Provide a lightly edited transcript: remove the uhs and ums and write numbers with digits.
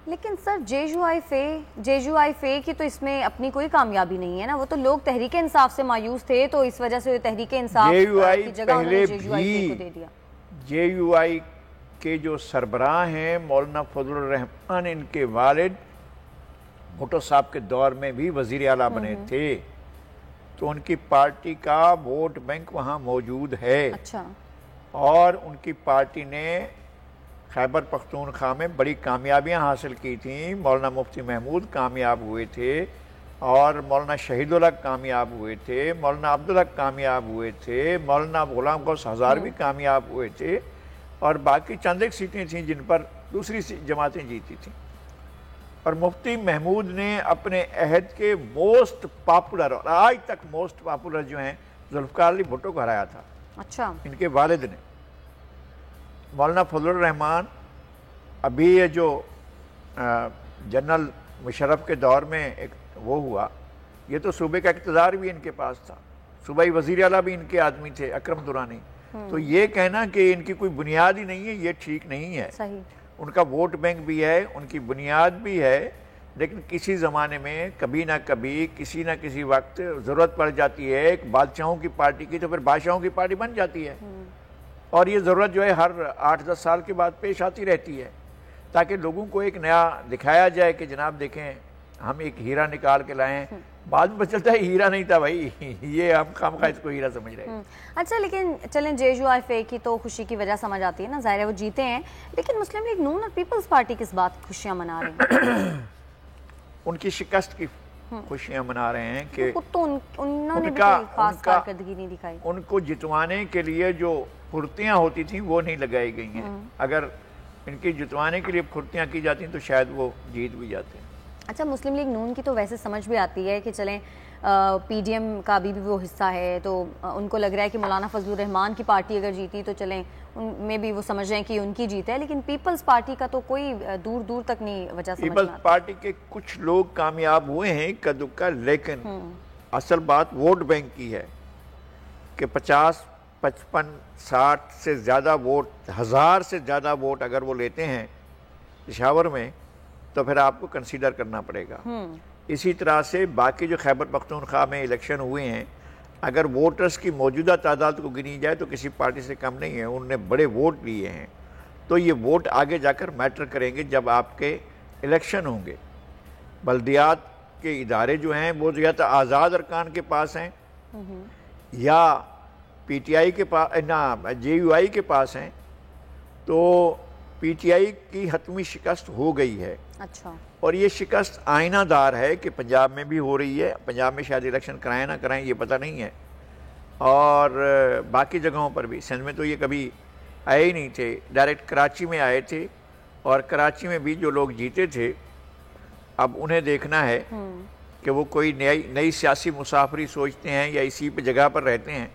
लेकिन सर जेयूआईफे की तो इसमें अपनी कोई कामयाबी नहीं है ना, वो तो लोग तहरीक इंसाफ से मायूस थे, तो इस वजह से तहरीक इंसाफ की जगह उन्होंने जेयूआईफे को दे दिया। जेयूआई के जो सरबराह हैं मौलाना फजलुर रहमान, इनके वालिद भुट्टो साहब के दौर में भी वजीर आला बने थे, तो उनकी पार्टी का वोट बैंक वहाँ मौजूद है। अच्छा। और उनकी पार्टी ने खैबर पख्तूनख्वा में बड़ी कामयाबियां हासिल की थी। मौलाना मुफ्ती महमूद कामयाब हुए थे और मौलाना शहीदुल्लाह कामयाब हुए थे, मौलाना अब्दुल्ला कामयाब हुए थे, मौलाना गुलाम गौस हज़ार भी कामयाब हुए थे, और बाकी चंद एक सीटें थीं जिन पर दूसरी जमातें जीती थीं। और मुफ्ती महमूद ने अपने अहद के मोस्ट पॉपुलर और आज तक मोस्ट पॉपुलर जो हैं जुल्फ़िकार अली भुट्टो को हराया था। अच्छा। इनके वालिद ने। मौलाना फजलुर रहमान, अभी ये जो जनरल मुशर्रफ के दौर में एक वो हुआ, ये तो सूबे का इक़्तिदार भी इनके पास था, सूबाई वज़ीर आला भी इनके आदमी थे, अकरम दुरानी। तो ये कहना कि इनकी कोई बुनियाद ही नहीं है, ये ठीक नहीं है। सही। उनका वोट बैंक भी है, उनकी बुनियाद भी है, लेकिन किसी ज़माने में कभी ना कभी किसी ना किसी वक्त ज़रूरत पड़ जाती है एक बादशाहों की पार्टी की, तो फिर बादशाहों की पार्टी बन जाती है। और ये ज़रूरत जो है हर 8-10 साल के बाद पेश आती रहती है, ताकि लोगों को एक नया दिखाया जाए कि जनाब देखें हम एक हीरा निकाल के लाएँ। बाद में चलता है हीरा नहीं था भाई, ये हम खामखा इसको हीरा समझ रहे हैं। अच्छा, लेकिन चलें जेयूआईफे की तो खुशी की वजह समझ आती है ना, ज़ाहिर है वो जीते हैं, लेकिन मुस्लिम लीग नून और पीपल्स पार्टी किस बात की खुशियाँ मना रहे हैं? उनकी शिकस्त की खुशियाँ मना रहे हैं कि तो उन्होंने भी कोई खास कारकर्दगी नहीं दिखाई। उनको जितवाने के लिए जो फुर्तियाँ होती थी वो नहीं लगाई गई हैं। अगर इनकी जितवाने के लिए फुर्तियाँ की जाती तो शायद वो जीत भी जाते हैं। अच्छा, मुस्लिम लीग नून की तो वैसे समझ भी आती है कि चलें पीडीएम का भी वो हिस्सा है, तो उनको लग रहा है कि मौलाना फजलुर रहमान की पार्टी अगर जीती तो चलें उनमें भी वो समझ रहे हैं कि उनकी जीत है, लेकिन पीपल्स पार्टी का तो कोई दूर दूर तक नहीं वजह समझ पीपल्स पार्टी के कुछ लोग कामयाब हुए हैं इक्का दुक्का, लेकिन असल बात वोट बैंक की है कि 50, 55, 60 से ज़्यादा वोट, 1000 से ज़्यादा वोट अगर वो लेते हैं पेशावर में तो फिर आपको कंसीडर करना पड़ेगा। इसी तरह से बाकी जो खैबर पख्तूनख्वा में इलेक्शन हुए हैं, अगर वोटर्स की मौजूदा तादाद को गिनी जाए तो किसी पार्टी से कम नहीं है, उनने बड़े वोट लिए हैं। तो ये वोट आगे जाकर मैटर करेंगे जब आपके इलेक्शन होंगे। बल्दियात के इदारे जो हैं वो या तो आज़ाद अरकान के पास हैं या पीटीआई के पास ना जेयूआई के पास हैं, तो पीटीआई की हतमी शिकस्त हो गई है। अच्छा। और ये शिकस्त आइनादार है कि पंजाब में भी हो रही है, पंजाब में शायद इलेक्शन कराएं ना कराएं ये पता नहीं है, और बाकी जगहों पर भी। सिंध में तो ये कभी आए ही नहीं थे, डायरेक्ट कराची में आए थे, और कराची में भी जो लोग जीते थे अब उन्हें देखना है कि वो कोई नई सियासी मुसाफरी सोचते हैं या इसी पे जगह पर रहते हैं।